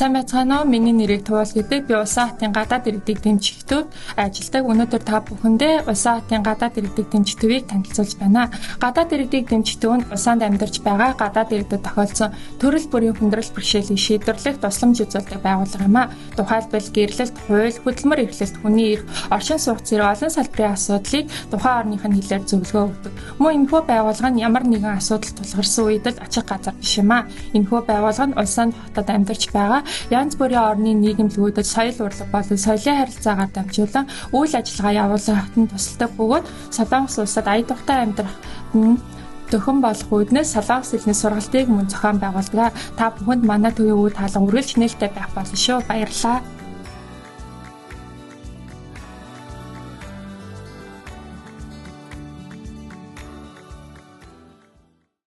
Сайн байцгаана уу? Миний нэрийг Туул гэдэг. Би Улсын хотын гадаад иргэдийг дэмжихтүүд ажилладаг. Өнөөдөр та бүхэндээ Улсын хотын гадаад иргэдийг дэмжих төвийг танилцуулж байна. Гадаад иргэдийг дэмжих төв нь улсанд амьдарч байгаа гадаад иргэдэд тохиолдсон төрөл бүрийн хүндрэл бэрхшээлийг шийдвэрлэх тусламж үзүүлдэг байгууллага юм а. Тухайлбал гэрлэлт, хууль, хөдөлмөр эрхлэлт, хүний эрх, оршин суух зэрэг олон салбарын асуудлыг тухайн орных нь хэлээр зөвлөгөө өгдөг. Мөн энэхүү байгууллага нь ямар нэгэн асуудал тулгарсан үед л очих газар биш юм а. Энэхүү байгууллага нь улсанд хотод амьдарч байгаа янз бүрийн орны нийгэмлэгүүдэд соёл урлаг болон соёлын харилцаагаар дамжуулан үйл ажиллагаа явуулахад нь тусалдаг бөгөөд Солонгос улсад ая тухтай амьдрах төхөн болох үүднээс солонгос хэлний сургалтыг мөн зохион байгуулдаг. Та бүхэнд манай төвийн үйл хаалга үргэлж нээлттэй байх болно шүү. Баярлалаа.